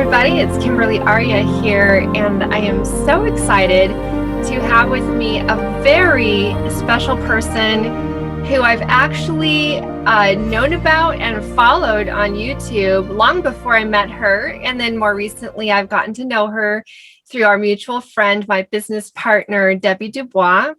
everybody. It's Aria here, and I am so excited to have with me a very special person who I've actually known about and followed on YouTube long before I met her. And then more recently, I've gotten to know her through our mutual friend, my business partner, Debbie Dubois.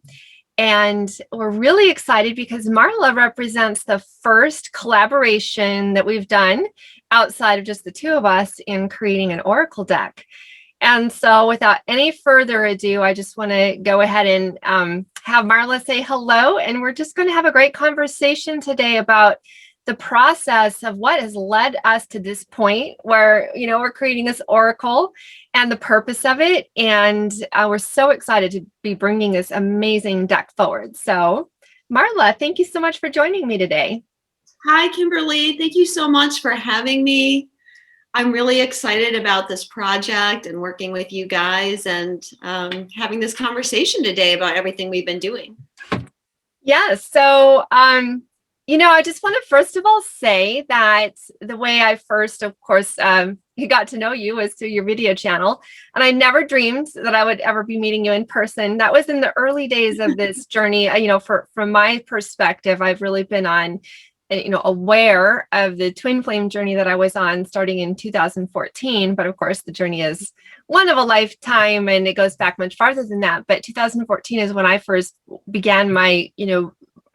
And we're really excited because Marla represents the first collaboration that we've done outside of just the two of us in creating an oracle deck. And so without any further ado, I just want to go ahead and have Marla say hello. And we're just going to have a great conversation today about the process of what has led us to this point where, we're creating this oracle and the purpose of it. And we're so excited to be bringing this amazing deck forward. So Marla, thank you so much for joining me today. Hi, Kimberly. Thank you so much for having me. I'm really excited about this project and working with you guys and having this conversation today about everything we've been doing. Yes. So, I just want to first of all say that the way I first, of course, got to know you was through your video channel. And I never dreamed that I would ever be meeting you in person. That was in the early days of this journey. From my perspective, I've really been on aware of the twin flame journey that I was on starting in 2014. But of course, the journey is one of a lifetime and it goes back much farther than that. But 2014 is when I first began my,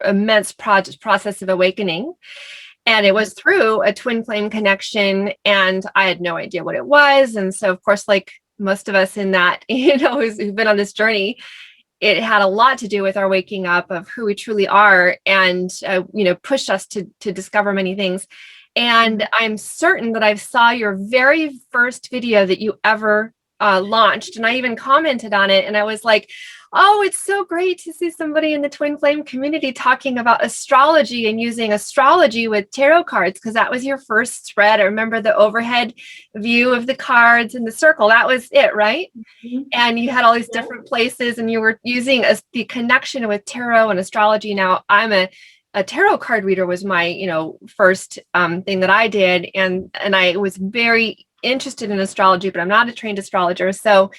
immense process of awakening. And it was through a twin flame connection. And I had no idea what it was. And so, of course, like most of us in that, who've been on this journey, it had a lot to do with our waking up of who we truly are and, pushed us to discover many things. And I'm certain that I saw your very first video that you ever launched. And I even commented on it. And I was like, oh, it's so great to see somebody in the twin flame community talking about astrology and using astrology with tarot cards, because that was your first spread. I remember the overhead view of the cards and the circle. That was it, right? Mm-hmm. And you had all these different places and you were using the connection with tarot and astrology. Now, I'm a tarot card reader was my, first thing that I did. And I was very interested in astrology, but I'm not a trained astrologer. So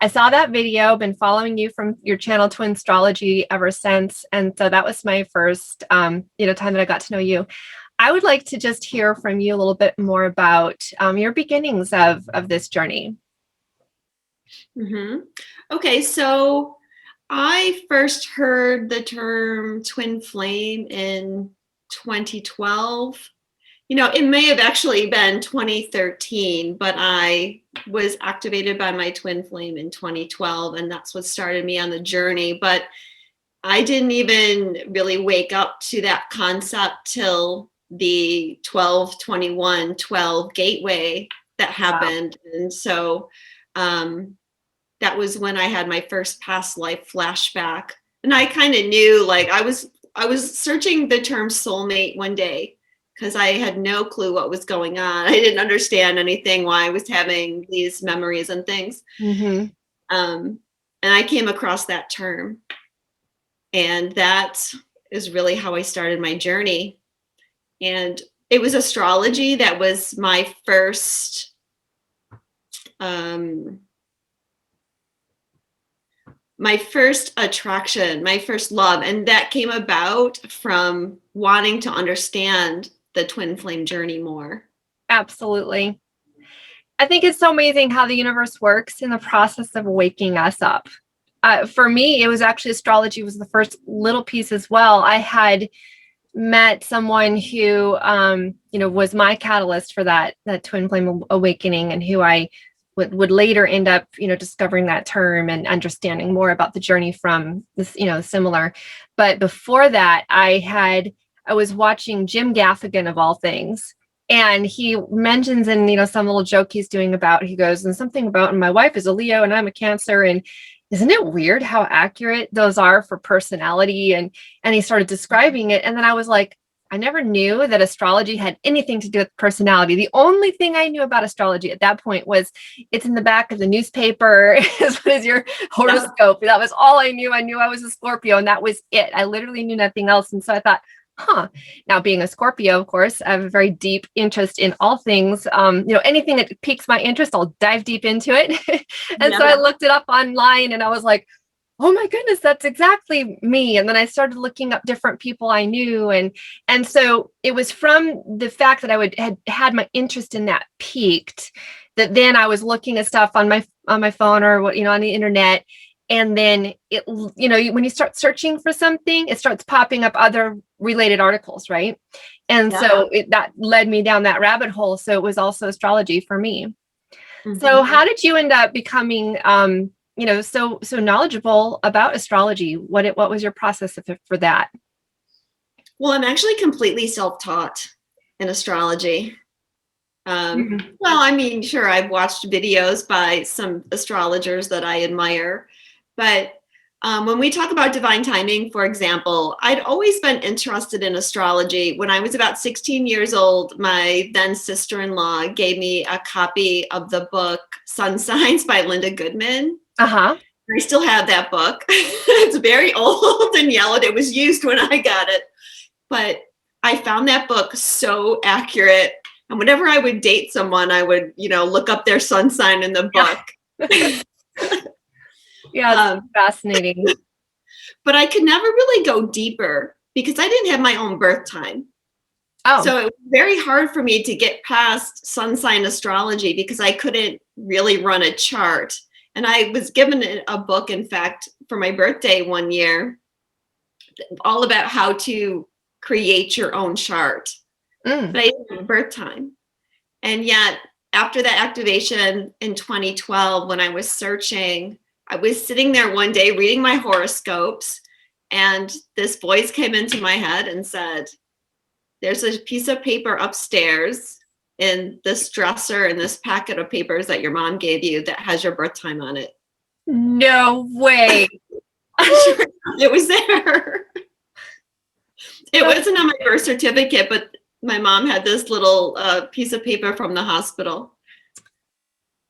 I saw that video, been following you from your channel Twinstrology ever since. And so that was my first, time that I got to know you. I would like to just hear from you a little bit more about your beginnings of this journey. Mm-hmm. Okay, so I first heard the term twin flame in 2012. It may have actually been 2013, but I was activated by my twin flame in 2012, and that's what started me on the journey. But I didn't even really wake up to that concept till the 12/21/12 gateway that happened. Wow. And so that was when I had my first past life flashback. And I kind of knew, like, I was searching the term soulmate one day, because I had no clue what was going on. I didn't understand anything, why I was having these memories and things. Mm-hmm. And I came across that term. And that is really how I started my journey. And it was astrology that was my first attraction, my first love. And that came about from wanting to understand the twin flame journey more. Absolutely. I think it's so amazing how the universe works in the process of waking us up. For me, it was actually astrology was the first little piece as well. I had met someone who, was my catalyst for that twin flame awakening, and who I would later end up, discovering that term and understanding more about the journey from this, similar. But before that, I was watching Jim Gaffigan of all things. And he mentions in, some little joke he's doing about, he goes, and something about, and my wife is a Leo and I'm a Cancer. And isn't it weird how accurate those are for personality? And he started describing it. And then I was like, I never knew that astrology had anything to do with personality. The only thing I knew about astrology at that point was it's in the back of the newspaper. What is your horoscope? That was all I knew. I knew I was a Scorpio and that was it. I literally knew nothing else. And so I thought, Huh. Now, being a Scorpio, of course, I have a very deep interest in all things. Anything that piques my interest, I'll dive deep into it. And so Yeah. I looked it up online and I was like, oh my goodness, that's exactly me. And then I started looking up different people I knew. And so it was from the fact that had my interest in that peaked, that then I was looking at stuff on my phone or what, on the internet. And then when you start searching for something, it starts popping up other related articles, right? And Yeah. so that led me down that rabbit hole. So it was also astrology for me. So Mhm. how did you end up becoming so knowledgeable about astrology? What was your process for that? Well, I'm actually completely self-taught in astrology. Mhm. Well, I mean, sure, I've watched videos by some astrologers that I admire, but when we talk about divine timing, for example, I'd always been interested in astrology. When I was about 16 years old, my then sister-in-law gave me a copy of the book Sun Signs by Linda Goodman. Uh-huh. I still have that book. It's very old and yellowed. It was used when I got it, but I found that book so accurate. And whenever I would date someone, I would, look up their sun sign in the Yeah. book. Yeah, it's Um, fascinating. but I could never really go deeper because I didn't have my own birth time. Oh. So it was very hard for me to get past sun sign astrology because I couldn't really run a chart. And I was given a book, in fact, for my birthday one year, all about how to create your own chart. Mm. But I didn't have a birth time. And yet, after that activation in 2012, when I was searching, I was sitting there one day reading my horoscopes, and this voice came into my head and said, there's a piece of paper upstairs in this dresser and this packet of papers that your mom gave you that has your birth time on it. No way. Sure, it was there. It wasn't on my birth certificate, but my mom had this little piece of paper from the hospital.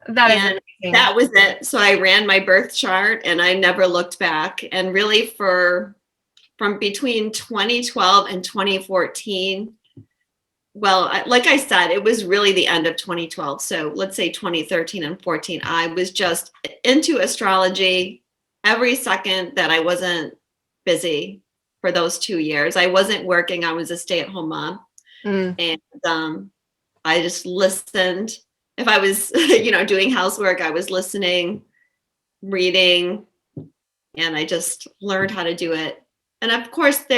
That is And amazing. that was it. So I ran my birth chart and I never looked back. And really from between 2012 and 2014, well, like I said, it was really the end of 2012. So let's say 2013 and 14, I was just into astrology every second that I wasn't busy for those 2 years. I wasn't working. I was a stay-at-home mom. Mm. And I just listened. If I was, doing housework, I was listening, reading, and I just learned how to do it. And of course, I've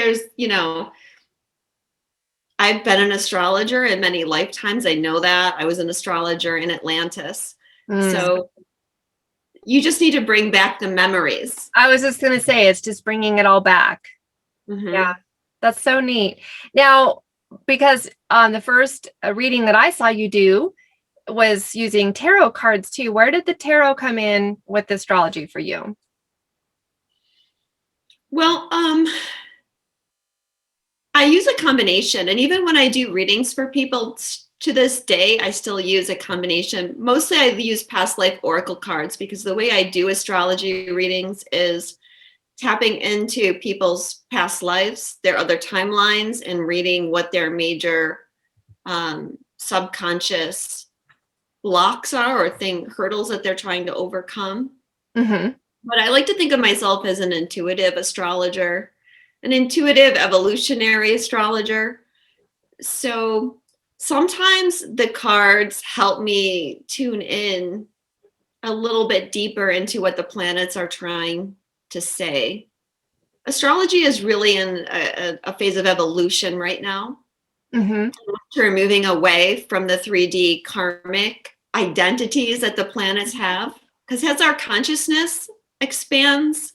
been an astrologer in many lifetimes. I know that. I was an astrologer in Atlantis. Mm. So you just need to bring back the memories. I was just going to say, it's just bringing it all back. Yeah, Mm-hmm. that's so neat. Now, because on the first reading that I saw you do was using tarot cards too. Where did the tarot come in with astrology for you? Well, I use a combination. And even when I do readings for people to this day, I still use a combination. Mostly I use past life oracle cards because the way I do astrology readings is tapping into people's past lives, their other timelines, and reading what their major subconscious blocks are or hurdles that they're trying to overcome. Mm-hmm. But I like to think of myself as an intuitive astrologer, an intuitive evolutionary astrologer. So sometimes the cards help me tune in a little bit deeper into what the planets are trying to say. Astrology is really in a phase of evolution right now. Mm-hmm. We're moving away from the 3D karmic identities that the planets have. Because as our consciousness expands,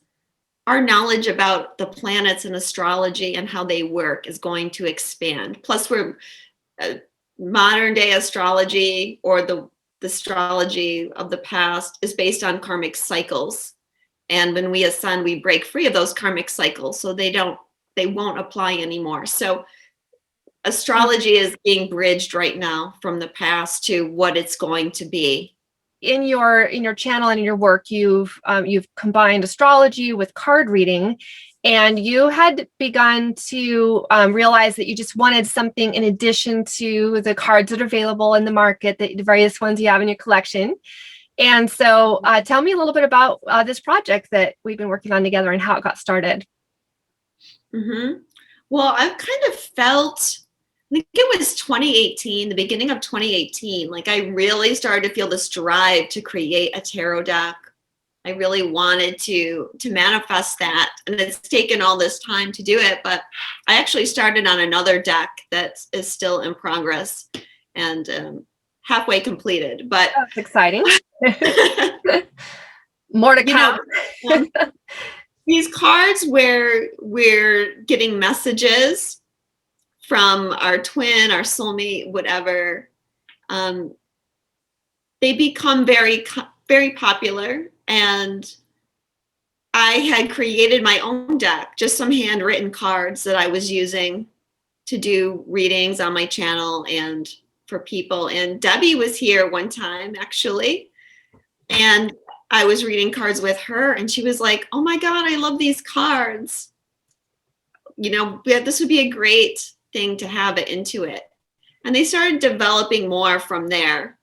our knowledge about the planets and astrology and how they work is going to expand. Plus, modern day astrology or the astrology of the past is based on karmic cycles. And when we ascend, we break free of those karmic cycles, so they won't apply anymore. So astrology is being bridged right now from the past to what it's going to be. In your channel and in your work, you've combined astrology with card reading, And you had begun to realize that you just wanted something in addition to the cards that are available in the market, the various ones you have in your collection. And so tell me a little bit about this project that we've been working on together and how it got started. Mm-hmm. Well, I've kind of felt, I think it was 2018, the beginning of 2018, like I really started to feel this drive to create a tarot deck. I really wanted to manifest that, and it's taken all this time to do it, but I actually started on another deck that is still in progress and halfway completed. But That's exciting. More to you come. know, these cards where we're getting messages from our twin, our soulmate, whatever, they become very popular. And I had created my own deck, just some handwritten cards that I was using to do readings on my channel and for people. And Debbie was here one time, actually, and I was reading cards with her, and she was like, "Oh my God, I love these cards. You know, this would be a great thing to have it into it." And they started developing more from there.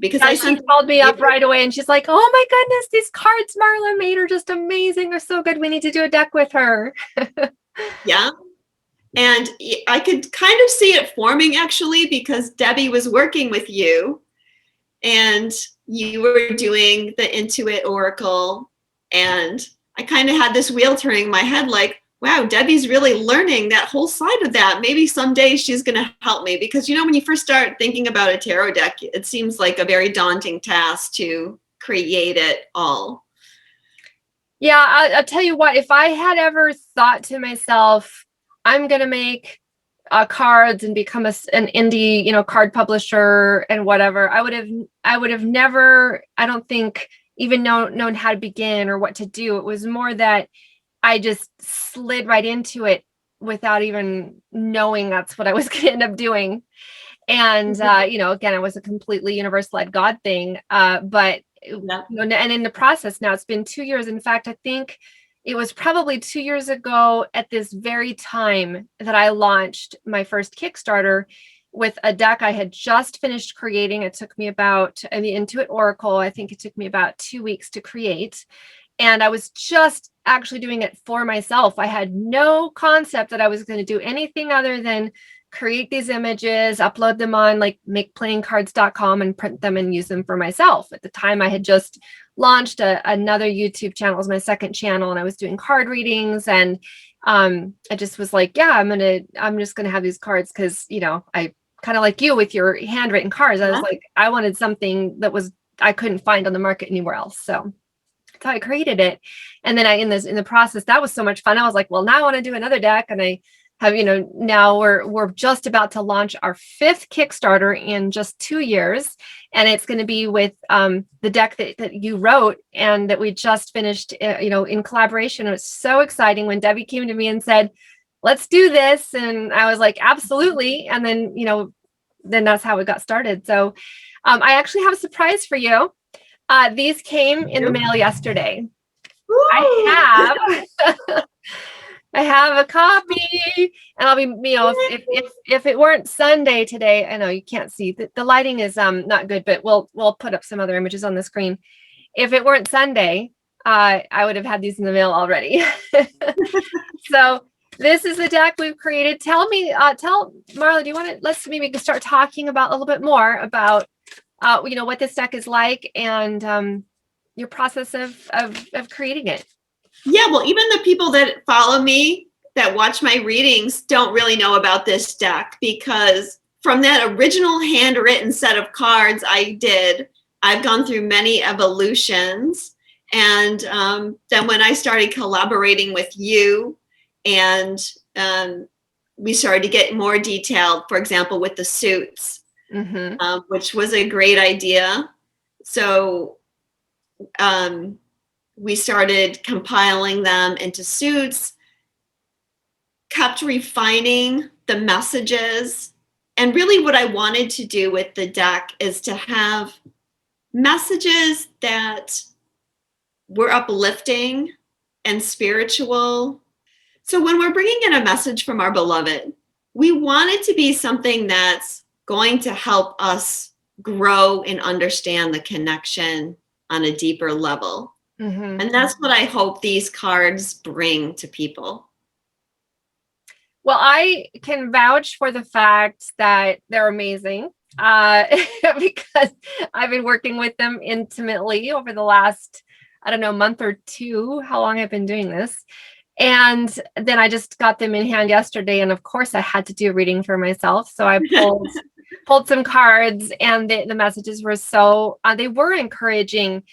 Because Yeah, she called me up right away and she's like, "Oh my goodness, these cards Marla made are just amazing. They're so good. We need to do a deck with her." Yeah. And I could kind of see it forming, actually, because Debbie was working with you and you were doing the iN2IT Oracle. And I kind of had this wheel turning in my head like, wow, Debbie's really learning that whole side of that. Maybe someday she's going to help me. Because, you know, when you first start thinking about a tarot deck, it seems like a very daunting task to create it all. Yeah, I'll tell you what, if I had ever thought to myself, I'm going to make cards and become an indie, card publisher and whatever, I would have never, I don't think, even known how to begin or what to do. It was more that I just slid right into it without even knowing that's what I was going to end up doing. And, again, it was a completely universe-led God thing. But, Yeah. and in the process now, it's been 2 years. In fact, I think it was probably 2 years ago at this very time that I launched my first Kickstarter with a deck I had just finished creating. It took me about, the iN2IT Oracle, I think it took me about 2 weeks to create. And I was just actually doing it for myself. I had no concept that I was going to do anything other than create these images, upload them on like makeplayingcards.com and print them and use them for myself. At the time, I had just launched another YouTube channel. It was my second channel, and I was doing card readings. And I just was like, yeah, I'm just gonna have these cards because, I kind of like you with your handwritten cards. I was like, I wanted something that I couldn't find on the market anywhere else. So I created it. And then in the process, that was so much fun. I was like, well, now I want to do another deck. And I have, now we're just about to launch our 5th Kickstarter in just 2 years. And it's going to be with the deck that you wrote and that we just finished, in collaboration. It was so exciting when Debbie came to me and said, let's do this. And I was like, absolutely. And then, then that's how it got started. So I actually have a surprise for you. These came in the mail yesterday. Woo! I have a copy, and I'll be, if it weren't Sunday today, I know you can't see, the lighting is not good, but we'll put up some other images on the screen. If it weren't Sunday, I would have had these in the mail already. So this is the deck we've created. Tell Marla, do you want to, let's maybe start talking about a little bit more about what this deck is like and your process of creating it. Yeah, well, even the people that follow me, that watch my readings, don't really know about this deck, because from that original handwritten set of cards I've gone through many evolutions. And then when I started collaborating with you and we started to get more detailed, for example, with the suits, which was a great idea. So we started compiling them into suits, kept refining the messages. And really what I wanted to do with the deck is to have messages that were uplifting and spiritual So when we're bringing in a message from our beloved, we want it to be something that's going to help us grow and understand the connection on a deeper level. Mm-hmm. And that's what I hope these cards bring to people. Well, I can vouch for the fact that they're amazing uh, because I've been working with them intimately over the last, I don't know, month or two, how long I've been doing this. And then I just got them in hand yesterday. And of course, I had to do a reading for myself. So I pulled some cards, and the messages were so, they were encouraging.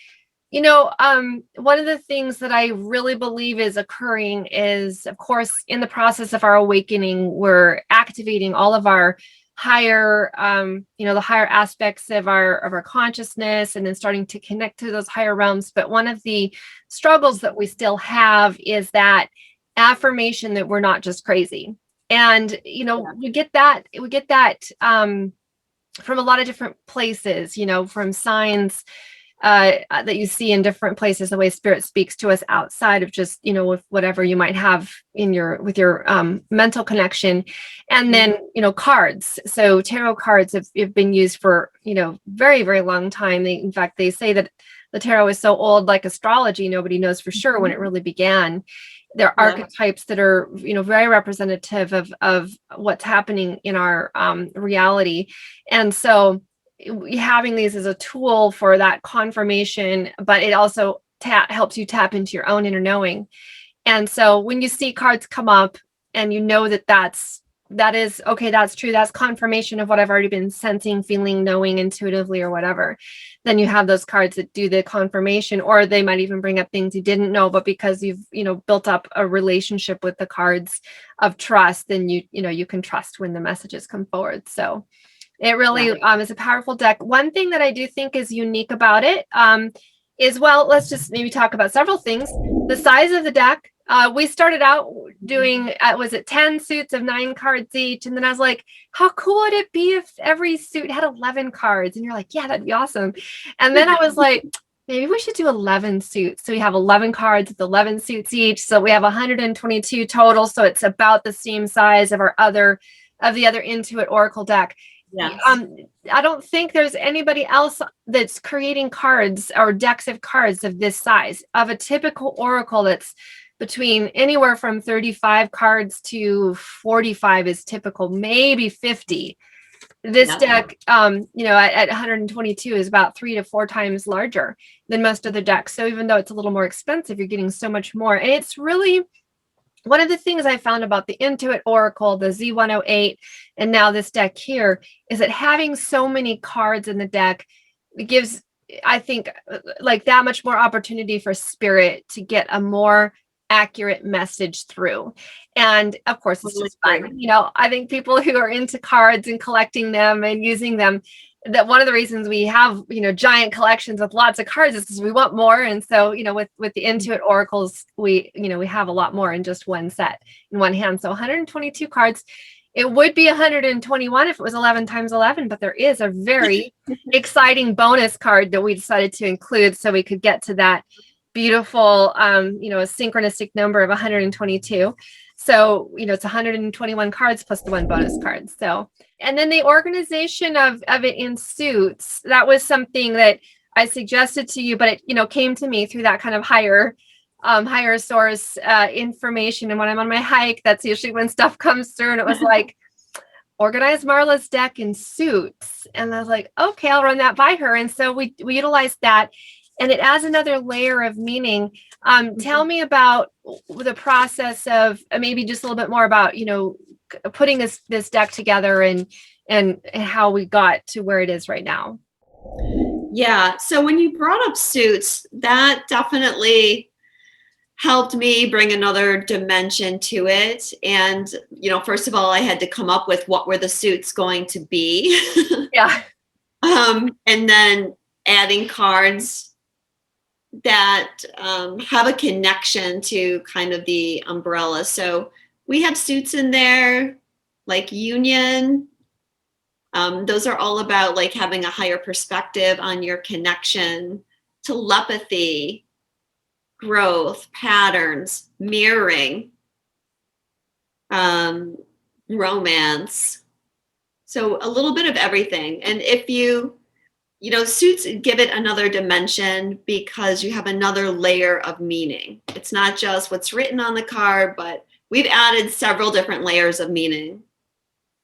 One of the things that I really believe is occurring is, of course, in the process of our awakening, we're activating all of our higher, the higher aspects of our consciousness, and then starting to connect to those higher realms. But one of the struggles that we still have is that affirmation that we're not just crazy. And we get that from a lot of different places, from signs that you see in different places, the way spirit speaks to us outside of just, with whatever you might have with your mental connection. And then, cards. So tarot cards have been used for, very, very long time. In fact, they say that the tarot is so old, like astrology, nobody knows for sure when it really began. There are archetypes that are, very representative of what's happening in our reality. And so having these as a tool for that confirmation, but it also helps you tap into your own inner knowing. And so when you see cards come up and you know that is okay, that's true, that's confirmation of what I've already been sensing, feeling, knowing intuitively or whatever, then you have those cards that do the confirmation, or they might even bring up things you didn't know, but because you've built up a relationship with the cards of trust, then you can trust when the messages come forward. So it really is a powerful deck. One thing that I do think is unique about it is, well, let's just maybe talk about several things. The size of the deck. We started out doing, was it 10 suits of 9 cards each? And then I was like, how cool would it be if every suit had 11 cards? And you're like, yeah, that'd be awesome. And then I was like, maybe we should do 11 suits. So we have 11 cards with 11 suits each. So we have 122 total. So it's about the same size of the other iN2IT Oracle deck. Yes. I don't think there's anybody else that's creating cards or decks of cards of this size. Of a typical Oracle that's between anywhere from 35 cards to 45 is typical, maybe 50. This deck, at 122 is about 3 to 4 times larger than most of the decks. So even though it's a little more expensive, you're getting so much more. And it's really one of the things I found about the iN2IT Oracle, the Z108, and now this deck here, is that having so many cards in the deck gives, I think, like that much more opportunity for spirit to get a more accurate message through. And of course, it's just fun. I think people who are into cards and collecting them and using them, that one of the reasons we have, giant collections with lots of cards is because we want more. And so, with the iN2IT Oracles, we have a lot more in just one set, in one hand. So 122 cards. It would be 121 if it was 11 times 11, but there is a very exciting bonus card that we decided to include so we could get to that beautiful, a synchronistic number of 122. So, it's 121 cards plus the one bonus card. So, and then the organization of it in suits, that was something that I suggested to you, but it, came to me through that kind of higher source information. And when I'm on my hike, that's usually when stuff comes through. And it was like, organize Marla's deck in suits. And I was like, okay, I'll run that by her. And so we utilized that. And it adds another layer of meaning. Tell me about the process of maybe just a little bit more about, putting this deck together and how we got to where it is right now. Yeah. So when you brought up suits, that definitely helped me bring another dimension to it. And, first of all, I had to come up with what were the suits going to be. Yeah. And then adding cards that have a connection to kind of the umbrella. So we have suits in there like union. Those are all about like having a higher perspective on your connection, telepathy, growth, patterns, mirroring. um, romance. So a little bit of everything. And if suits give it another dimension because you have another layer of meaning. It's not just what's written on the card, but we've added several different layers of meaning.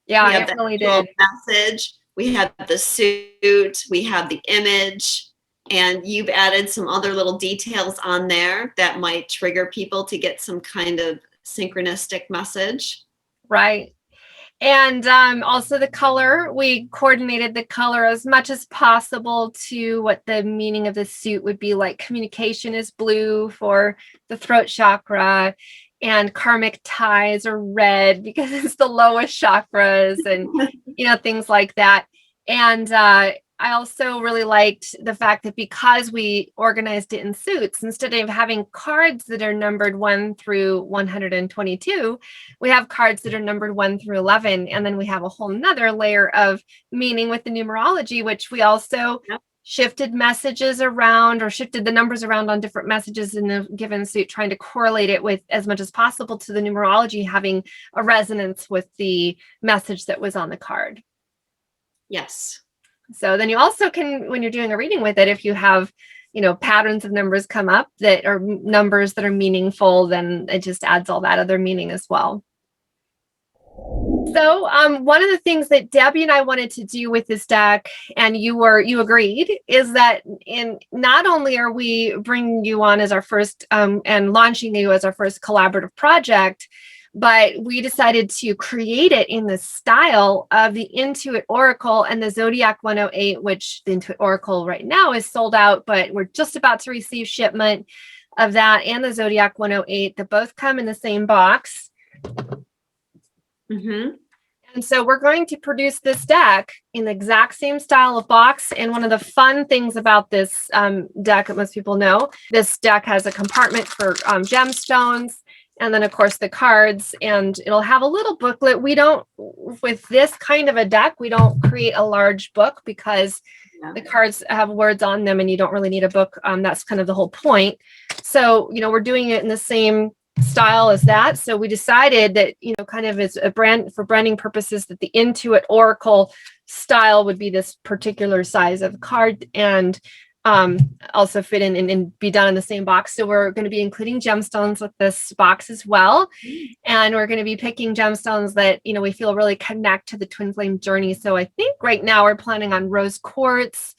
Yeah, We have it the really actual did. message, we have the suit, we have the image, and you've added some other little details on there that might trigger people to get some kind of synchronistic message. Right. And also the color, we coordinated the color as much as possible to what the meaning of the suit would be. Like communication is blue for the throat chakra, and karmic ties are red because it's the lowest chakras, and things like that. And I also really liked the fact that because we organized it in suits, instead of having cards that are numbered 1 through 122, we have cards that are numbered 1 through 11. And then we have a whole nother layer of meaning with the numerology, which we also shifted messages around, or shifted the numbers around on different messages in a given suit, trying to correlate it with as much as possible to the numerology having a resonance with the message that was on the card. Yes. So then you also can, when you're doing a reading with it, if you have, patterns of numbers come up that are numbers that are meaningful, then it just adds all that other meaning as well. So one of the things that Debbie and I wanted to do with this deck, and you agreed, is that not only are we bringing you on as our first and launching you as our first collaborative project, but we decided to create it in the style of the iN2IT Oracle and the Zodiac 108, which the iN2IT Oracle right now is sold out, but we're just about to receive shipment of that and the Zodiac 108 that both come in the same box. Mm-hmm. And so we're going to produce this deck in the exact same style of box. And one of the fun things about this deck that most people know, this deck has a compartment for gemstones, and then of course the cards, and it'll have a little booklet. We don't, with this kind of a deck, we don't create a large book because the cards have words on them and you don't really need a book. That's kind of the whole point. So, we're doing it in the same style as that. So we decided that, kind of as a brand, for branding purposes, that the iN2IT Oracle style would be this particular size of card, and also fit in and be done in the same box. So we're going to be including gemstones with this box as well. And we're going to be picking gemstones that, we feel really connect to the twin flame journey. So I think right now we're planning on rose quartz.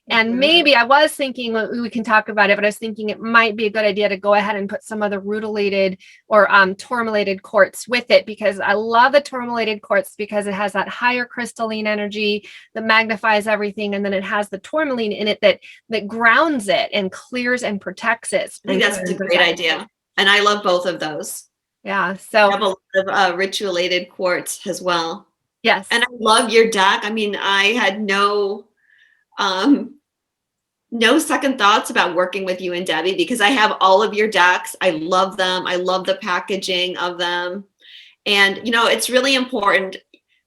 And maybe I was thinking we can talk about it, but I was thinking it might be a good idea to go ahead and put some other rutilated or tourmalated quartz with it, because I love the tourmalated quartz because it has that higher crystalline energy that magnifies everything. And then it has the tourmaline in it that grounds it and clears and protects it. I think that's a great idea. And I love both of those. Yeah. So I have a lot of ritualated quartz as well. Yes. And I love your deck. I mean, I had no second thoughts about working with you and Debbie because I have all of your decks. I love them. I love the packaging of them. And, it's really important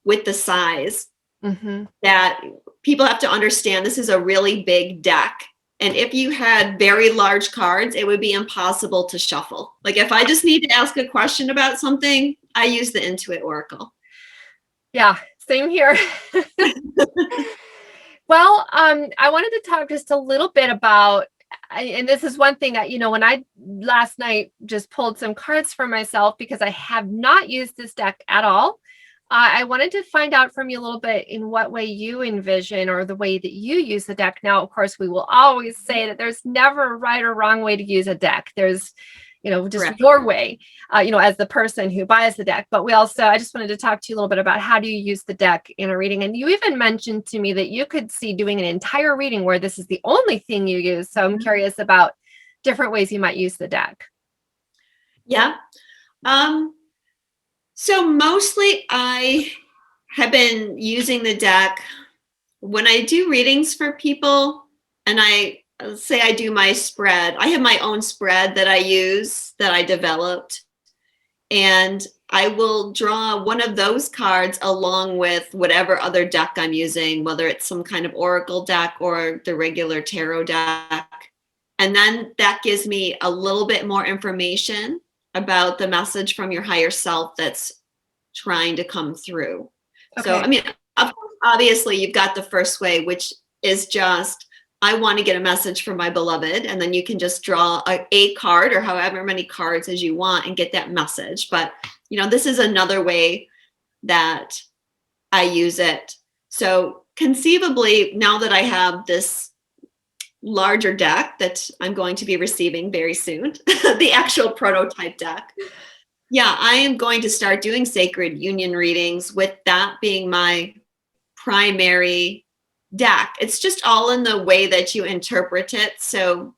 with the size that people have to understand this is a really big deck. And if you had very large cards, it would be impossible to shuffle. Like if I just need to ask a question about something, I use the iN2IT Oracle. Yeah, same here. Well, I wanted to talk just a little bit about, and this is one thing that, when I last night just pulled some cards for myself because I have not used this deck at all. I wanted to find out from you a little bit in what way you envision, or the way that you use the deck. Now, of course, we will always say that there's never a right or wrong way to use a deck. There's just Correct. your way, as the person who buys the deck. But I just wanted to talk to you a little bit about how do you use the deck in a reading. And you even mentioned to me that you could see doing an entire reading where this is the only thing you use. So I'm curious about different ways you might use the deck. Yeah. So mostly I have been using the deck when I do readings for people, and I say I do my spread. I have my own spread that I use that I developed, and I will draw one of those cards along with whatever other deck I'm using, whether it's some kind of oracle deck or the regular tarot deck. And then that gives me a little bit more information about the message from your higher self that's trying to come through. So, Okay. I mean, of course, obviously, you've got the first way, which is just, I want to get a message from my beloved. And then you can just draw a card or however many cards as you want and get that message. But, this is another way that I use it. So, conceivably, now that I have this larger deck that I'm going to be receiving very soon, the actual prototype deck. Yeah, I am going to start doing sacred union readings with that being my primary deck. It's just all in the way that you interpret it. So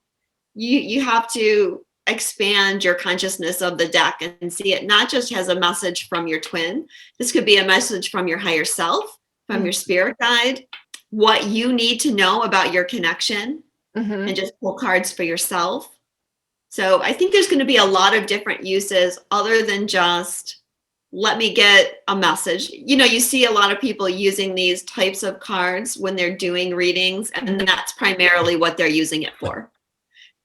you have to expand your consciousness of the deck and see it not just as a message from your twin. This could be a message from your higher self, from your spirit guide, what you need to know about your connection, Mm-hmm. and just pull cards for yourself. So I think there's going to be a lot of different uses other than just let me get a message. You see a lot of people using these types of cards when they're doing readings, and that's primarily what they're using it for.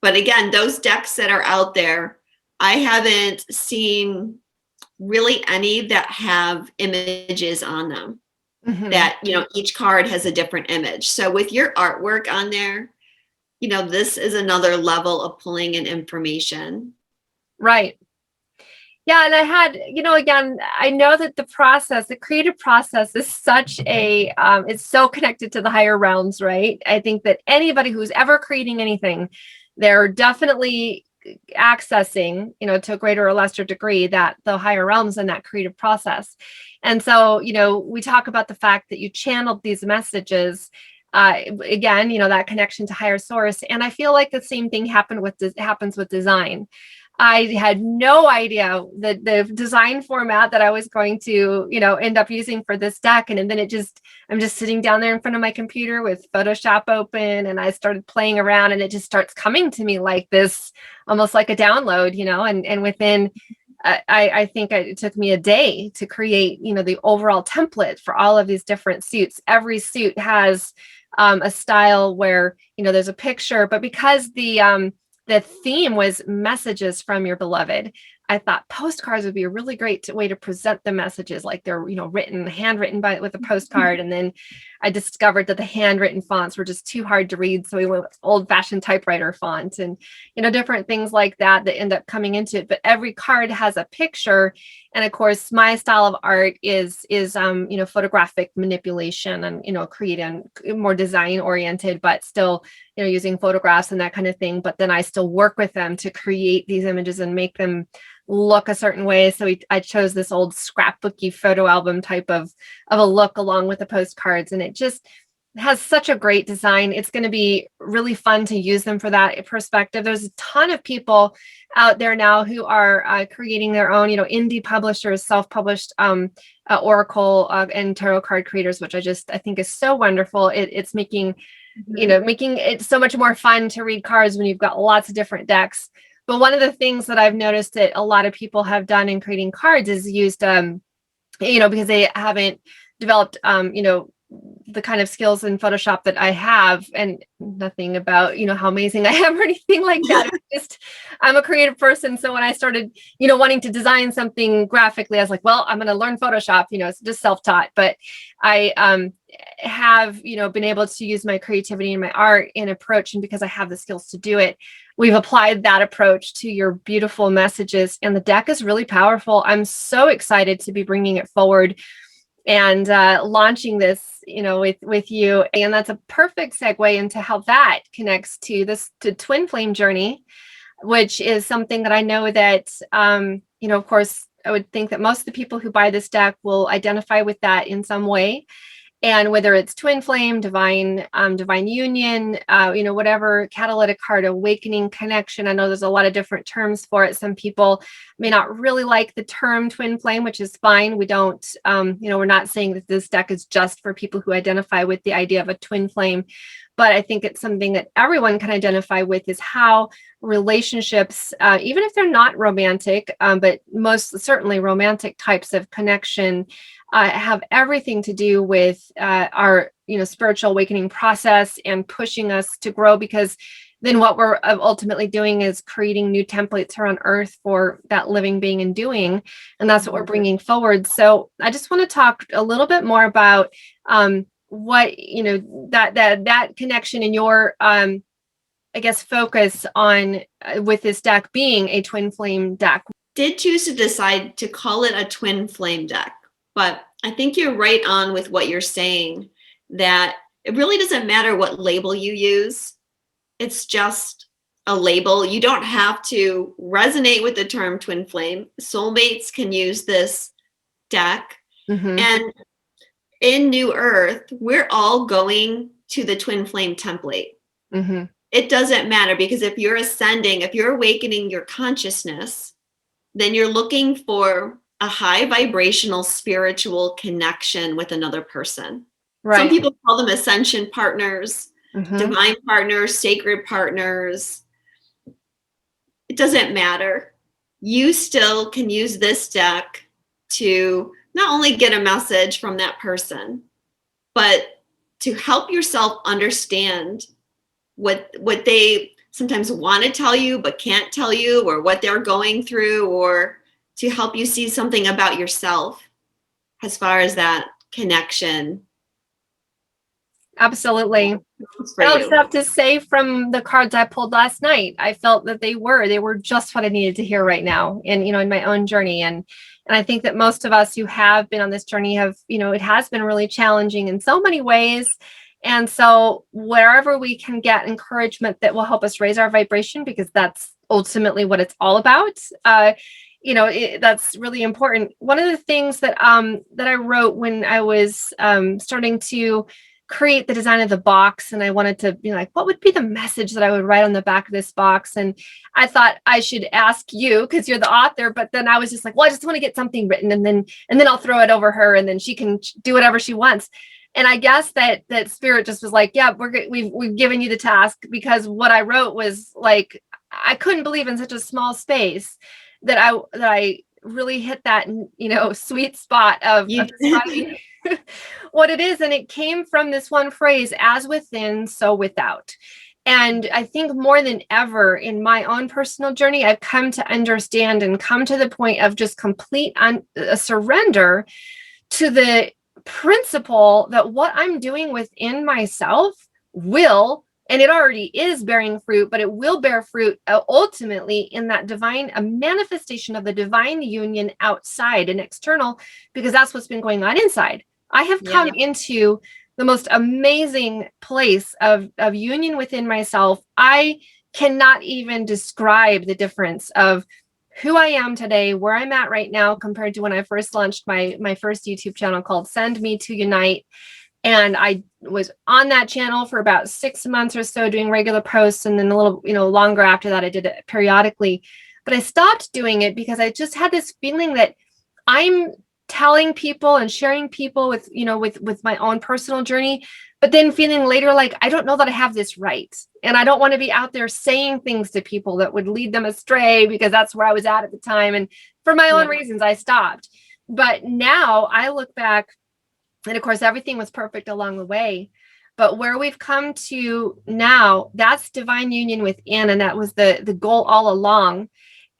But again, those decks that are out there, I haven't seen really any that have images on them. Mm-hmm. That, each card has a different image. So with your artwork on there, this is another level of pulling in information. Right. Yeah. And I had, again, I know that the creative process is such it's so connected to the higher realms, right? I think that anybody who's ever creating anything, they're definitely accessing, to a greater or lesser degree, that the higher realms in that creative process. And so, we talk about the fact that you channeled these messages. Again, that connection to higher source. And I feel like the same thing happens with design. I had no idea that the design format that I was going to, end up using for this deck. And then I'm just sitting down there in front of my computer with Photoshop open, and I started playing around, and it just starts coming to me like this, almost like a download, and within, I think it took me a day to create, the overall template for all of these different suits. Every suit has a style where, there's a picture, but because the theme was messages from your beloved, I thought postcards would be a really great way to present the messages, like they're, handwritten with a postcard. And then I discovered that the handwritten fonts were just too hard to read. So we went with old-fashioned typewriter font and, different things like that end up coming into it. But every card has a picture. And of course, my style of art is photographic manipulation and, creating more design oriented, but still, using photographs and that kind of thing. But then I still work with them to create these images and make them look a certain way. So I chose this old scrapbooky photo album type of a look along with the postcards. And it just has such a great design. It's going to be really fun to use them for that perspective. There's a ton of people out there now who are creating their own, indie publishers, self-published oracle and tarot card creators, which I think is so wonderful. It's making it so much more fun to read cards when you've got lots of different decks. But one of the things that I've noticed that a lot of people have done in creating cards is used, because they haven't developed, the kind of skills in Photoshop that I have, and nothing about, how amazing I am or anything like that. I'm a creative person. So when I started, wanting to design something graphically, I was like, well, I'm going to learn Photoshop, it's just self-taught. But I have, been able to use my creativity and my art in approach. And because I have the skills to do it, we've applied that approach to your beautiful messages. And the deck is really powerful. I'm so excited to be bringing it forward and launching this, with you. And that's a perfect segue into how that connects to twin flame journey, which is something that I know that, of course, I would think that most of the people who buy this deck will identify with that in some way. And whether it's twin flame, divine union, whatever, catalytic heart awakening, connection. I know there's a lot of different terms for it. Some people may not really like the term twin flame, which is fine. We don't, we're not saying that this deck is just for people who identify with the idea of a twin flame. but I think it's something that everyone can identify with, is how relationships, even if they're not romantic, but most certainly romantic types of connection, have everything to do with our spiritual awakening process and pushing us to grow, because then what we're ultimately doing is creating new templates here on earth for that living, being, and doing. And that's what we're bringing forward. So I just want to talk a little bit more about what, that connection in your, I guess, focus on with this deck being a twin flame deck. Did choose to decide to call it a twin flame deck, but I think you're right on with what you're saying, that it really doesn't matter what label you use. It's just a label. You don't have to resonate with the term twin flame. Soulmates can use this deck. Mm-hmm. And in New Earth, we're all going to the twin flame template. Mm-hmm. It doesn't matter, because if you're ascending, if you're awakening your consciousness, then you're looking for a high vibrational spiritual connection with another person. Right. Some people call them ascension partners, Mm-hmm. divine partners, sacred partners. It doesn't matter. You still can use this deck to not only get a message from that person, but to help yourself understand what they sometimes want to tell you but can't tell you, or what they're going through, or to help you see something about yourself as far as that connection. Absolutely. For I you. also have to say, from the cards I pulled last night, I felt that they were just what I needed to hear right now, and in my own journey. And I think that most of us who have been on this journey have, it has been really challenging in so many ways. And so wherever we can get encouragement that will help us raise our vibration, because that's ultimately what it's all about, that's really important. One of the things that I wrote when I was starting to create the design of the box, and I wanted to be like, what would be the message that I would write on the back of this box? And I thought I should ask you, because you're the author, but then I was just like, well, I just want to get something written, and then I'll throw it over her, and then she can do whatever she wants. And I guess that spirit just was like, yeah, we've given you the task, because what I wrote was like, I couldn't believe in such a small space that I really hit that, sweet spot of describing what it is. And it came from this one phrase: as within, so without. And I think more than ever in my own personal journey, I've come to understand and come to the point of just complete surrender to the principle that what I'm doing within myself will, and it already is bearing fruit, but it will bear fruit ultimately in that divine, a manifestation of the divine union outside and external, because that's what's been going on inside. I have come into the most amazing place of union within myself. I cannot even describe the difference of who I am today, where I'm at right now, compared to when I first launched my first YouTube channel called Send Me to Unite. And I was on that channel for about 6 months or so, doing regular posts. And then a little, longer after that, I did it periodically. But I stopped doing it because I just had this feeling that I'm telling people and sharing people with, with my own personal journey, but then feeling later like, I don't know that I have this right. And I don't want to be out there saying things to people that would lead them astray, because that's where I was at the time. And for my own reasons, I stopped. But now I look back, and of course, everything was perfect along the way. But where we've come to now, that's divine union within. And that was the goal all along.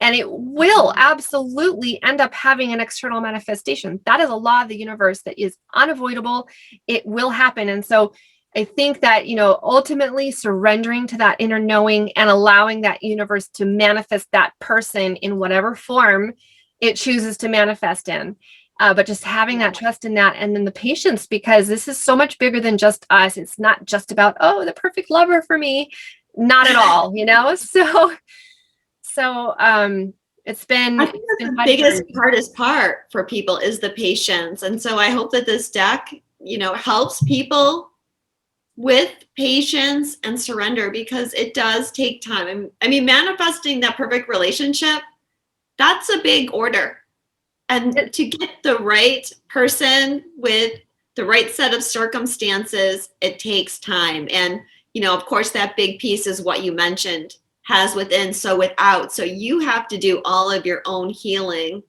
And it will absolutely end up having an external manifestation. That is a law of the universe that is unavoidable. It will happen. And so I think that, ultimately surrendering to that inner knowing and allowing that universe to manifest that person in whatever form it chooses to manifest in. But just having that trust in that, and then the patience, because this is so much bigger than just us. It's not just about, oh, the perfect lover for me. Not at all, So it's been, I think that's the biggest hardest part for people is the patience. And so I hope that this deck, helps people with patience and surrender, because it does take time. I mean, manifesting that perfect relationship, that's a big order. And to get the right person with the right set of circumstances, it takes time. And of course, that big piece is what you mentioned, has within, so without. So you have to do all of your own healing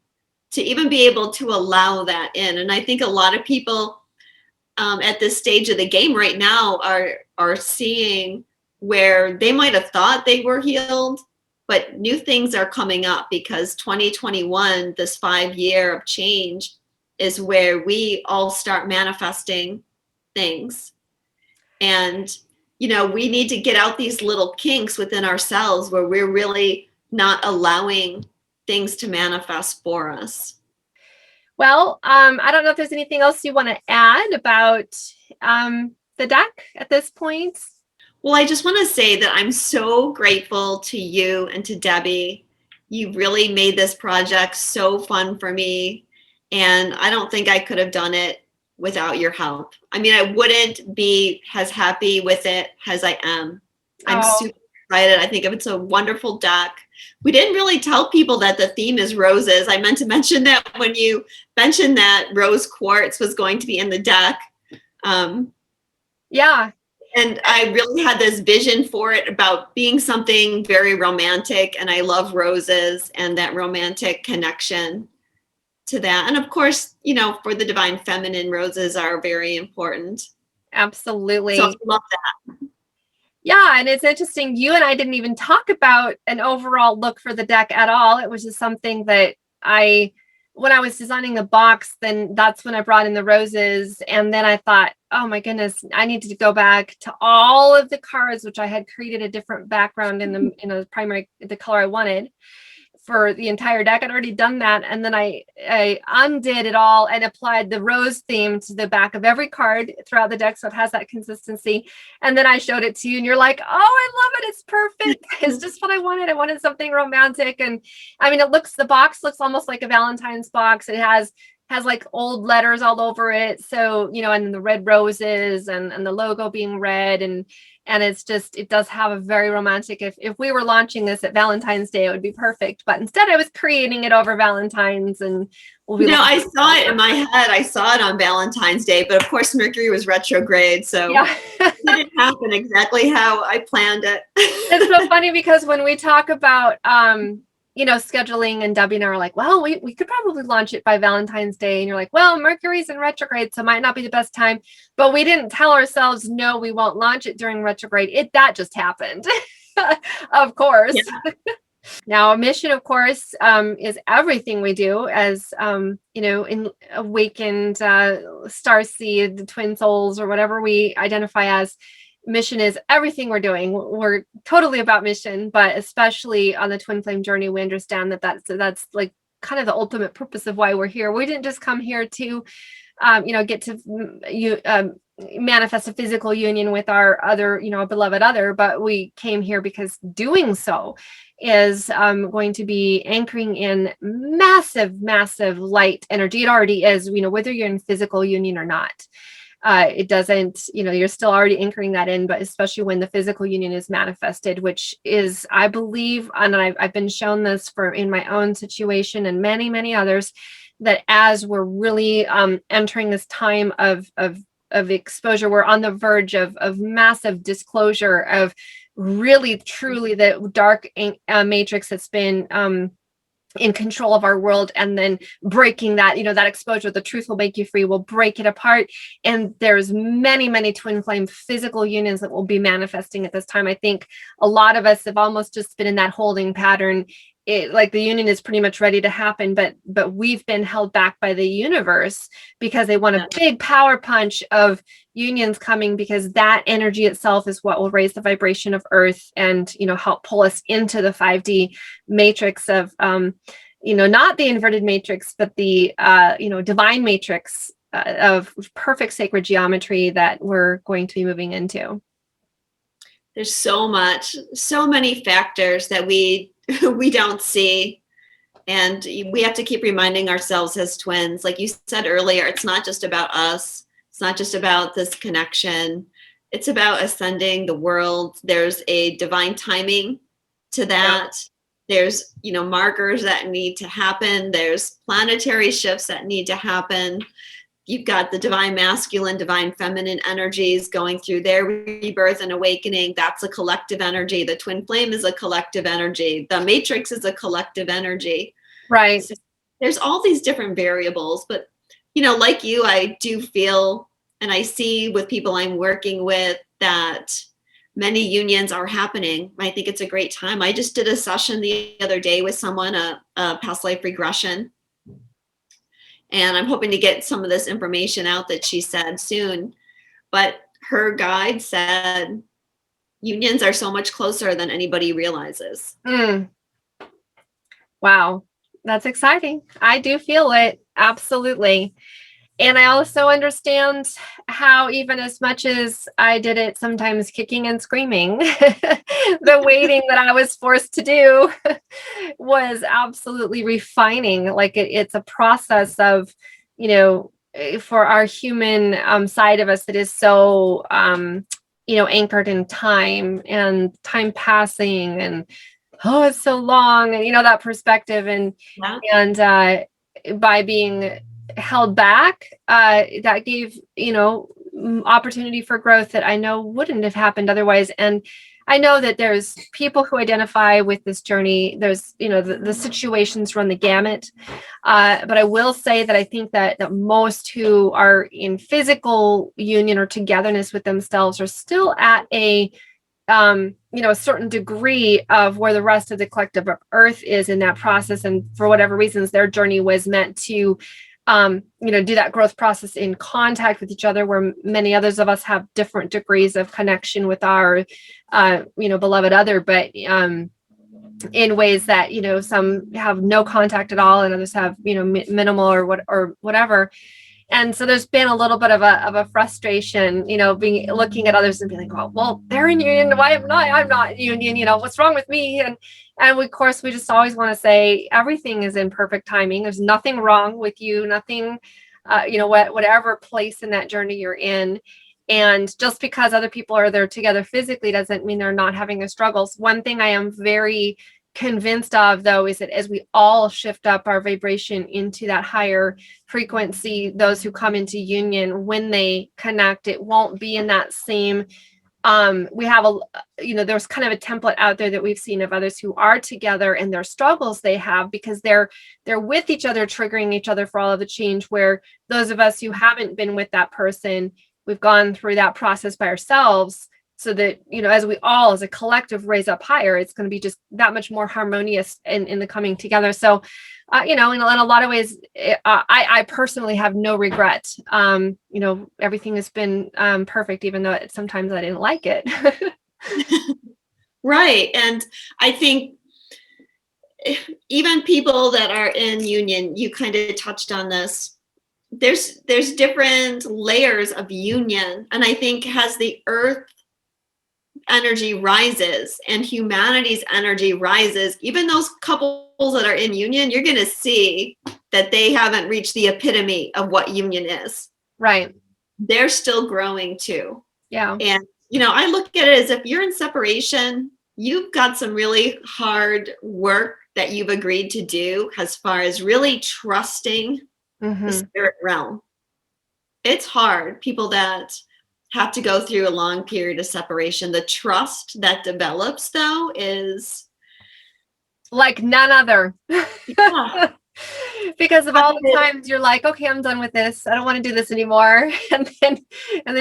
to even be able to allow that in. And I think a lot of people at this stage of the game right now are seeing where they might have thought they were healed, but new things are coming up because 2021, this 5 year of change, is where we all start manifesting things. And we need to get out these little kinks within ourselves where we're really not allowing things to manifest for us. Well, I don't know if there's anything else you want to add about the deck at this point. Well, I just want to say that I'm so grateful to you and to Debbie. You really made this project so fun for me. And I don't think I could have done it without your help. I mean, I wouldn't be as happy with it as I am. I'm super excited. I think it's a wonderful deck. We didn't really tell people that the theme is roses. I meant to mention that when you mentioned that rose quartz was going to be in the deck. Yeah. And I really had this vision for it about being something very romantic. And I love roses and that romantic connection to that. And of course, for the divine feminine, roses are very important. Absolutely. So I love that. Yeah, and it's interesting. You and I didn't even talk about an overall look for the deck at all. It was just something that when I was designing the box, then that's when I brought in the roses. And then I thought, oh my goodness, I need to go back to all of the cards, which I had created a different background in the color I wanted for the entire deck. I'd already done that. And then I undid it all and applied the rose theme to the back of every card throughout the deck. So it has that consistency. And then I showed it to you and you're like, oh, I love it. It's perfect. It's just what I wanted. I wanted something romantic. And I mean, the box looks almost like a Valentine's box. It has like old letters all over it. So, and then the red roses and the logo being red and it does have a very romantic, if we were launching this at Valentine's Day, it would be perfect. But instead I was creating it over Valentine's and I saw it in my head. I saw it on Valentine's Day, but of course Mercury was retrograde. So yeah. It didn't happen exactly how I planned it. It's so funny because when we talk about, scheduling, and Debbie and I are like, well, we could probably launch it by Valentine's Day. And you're like, well, Mercury's in retrograde, so it might not be the best time. But we didn't tell ourselves, no, we won't launch it during retrograde. That just happened. Of course. Yeah. Now, a mission, of course, is everything we do as, in awakened starseed, the twin souls, or whatever we identify as. Mission is everything we're doing. We're totally about mission, but especially on the twin flame journey, we understand that's like kind of the ultimate purpose of why we're here. We didn't just come here to, get to manifest a physical union with our other, beloved other, but we came here because doing so is going to be anchoring in massive, massive light energy. It already is, whether you're in physical union or not. It doesn't, you're still already anchoring that in, but especially when the physical union is manifested, which is, I believe, and I've been shown this in my own situation and many, many others, that as we're really entering this time of exposure, we're on the verge of massive disclosure of really, truly the dark matrix that's been in control of our world, and then breaking that, that exposure, the truth will make you free, will break it apart. And there's many, many twin flame physical unions that will be manifesting at this time. I think a lot of us have almost just been in that holding pattern. Like the union is pretty much ready to happen, but we've been held back by the universe because they want a big power punch of unions coming, because that energy itself is what will raise the vibration of Earth and, help pull us into the 5D matrix of, not the inverted matrix, but the, divine matrix of perfect sacred geometry that we're going to be moving into. There's so many factors that we don't see. And we have to keep reminding ourselves as twins, like you said earlier, it's not just about us. It's not just about this connection. It's about ascending the world. There's a divine timing to that. Yeah. There's, markers that need to happen. There's planetary shifts that need to happen. you've got the divine masculine, divine feminine energies going through their rebirth and awakening. That's a collective energy. The twin flame is a collective energy. The matrix is a collective energy. Right. So there's all these different variables, but like you, I do feel, and I see with people I'm working with, that many unions are happening. I think it's a great time. I just did a session the other day with someone, a past life regression. And I'm hoping to get some of this information out that she said soon. But her guide said unions are so much closer than anybody realizes. Wow. That's exciting. I do feel it. Absolutely. And I also understand how, even as much as I did it sometimes kicking and screaming, the waiting that I was forced to do was absolutely refining. Like it's a process of, for our human side of us that is so, anchored in time and time passing and, oh, it's so long. And, that perspective and by being held back, that gave, opportunity for growth that I know wouldn't have happened otherwise. And I know that there's people who identify with this journey. There's, the situations run the gamut. But I will say that I think that most who are in physical union or togetherness with themselves are still at a certain degree of where the rest of the collective earth is in that process. And for whatever reasons, their journey was meant to, do that growth process in contact with each other, where many others of us have different degrees of connection with our, beloved other, but, in ways that, some have no contact at all and others have, minimal or whatever. And so there's been a little bit of a frustration, looking at others and being like, well, they're in union. Why am I? I'm not in union. What's wrong with me? And of course, we just always want to say everything is in perfect timing. There's nothing wrong with you, nothing, whatever place in that journey you're in. And just because other people are there together physically doesn't mean they're not having their struggles. One thing I am very convinced of, though, is that as we all shift up our vibration into that higher frequency, those who come into union, when they connect, it won't be in that same, we have there's kind of a template out there that we've seen of others who are together and their struggles they have because they're with each other, triggering each other for all of the change, where those of us who haven't been with that person, we've gone through that process by ourselves. So that, as we all as a collective raise up higher, it's going to be just that much more harmonious in the coming together. So, in a lot of ways, I personally have no regret. Everything has been perfect, even though sometimes I didn't like it. Right. And I think even people that are in union, you kind of touched on this. There's different layers of union. And I think as the earth energy rises and humanity's energy rises, even those couples that are in union, you're going to see that they haven't reached the epitome of what union is. Right. They're still growing too. Yeah. And, I look at it as if you're in separation, you've got some really hard work that you've agreed to do as far as really trusting the spirit realm. It's hard. People that have to go through a long period of separation. The trust that develops, though, is like none other. Yeah. Because of all the times you're like, okay, I'm done with this. I don't want to do this anymore. And then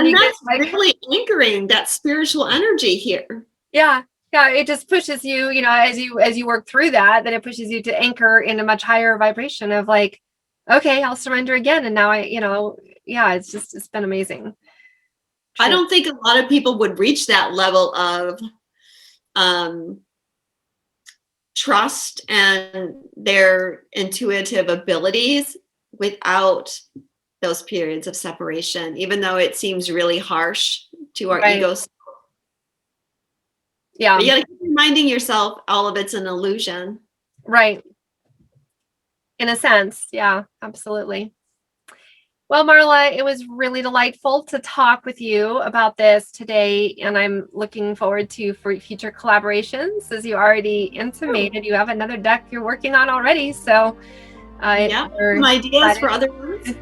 you get like, really anchoring that spiritual energy here. Yeah. Yeah. It just pushes you, as you work through that, then it pushes you to anchor in a much higher vibration of like, okay, I'll surrender again. And now it's been amazing. I don't think a lot of people would reach that level of trust and their intuitive abilities without those periods of separation, even though it seems really harsh to our egos. Yeah. But you gotta keep reminding yourself all of it's an illusion. Right. In a sense. Yeah, absolutely. Well, Marla, it was really delightful to talk with you about this today, and I'm looking forward to future collaborations. As you already intimated, you have another deck you're working on already, so some ideas for other ones.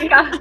Yeah.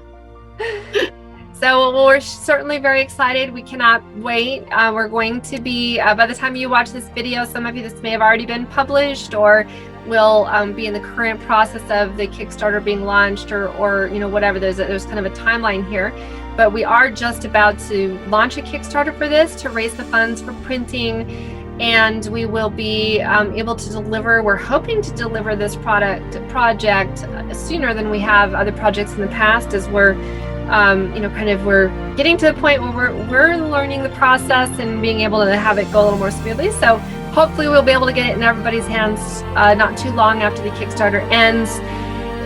So we're certainly very excited. We cannot wait. We're going to be, by the time you watch this video, some of you, this may have already been published or will be in the current process of the Kickstarter being launched or you know, whatever. There's kind of a timeline here. But we are just about to launch a Kickstarter for this to raise the funds for printing. And we will be able to deliver, we're hoping to deliver this project sooner than we have other projects in the past, as we're you know, kind of we're getting to the point where we're learning the process and being able to have it go a little more smoothly. So hopefully we'll be able to get it in everybody's hands not too long after the Kickstarter ends.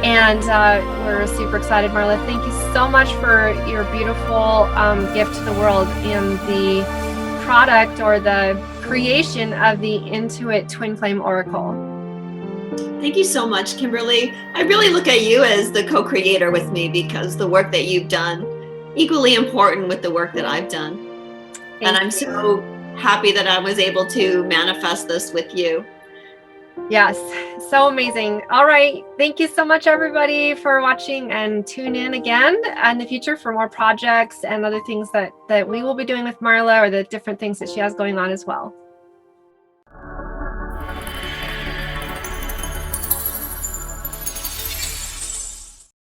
And we're super excited. Marla, thank you so much for your beautiful gift to the world and the product or the creation of the iN2IT Twin Flame Oracle. Thank you so much, Kimberly. I really look at you as the co-creator with me, because the work that you've done equally important with the work that I've done. And I'm so happy that I was able to manifest this with you. Yes, so amazing. All right. Thank you so much, everybody, for watching, and tune in again in the future for more projects and other things that we will be doing with Marla, or the different things that she has going on as well.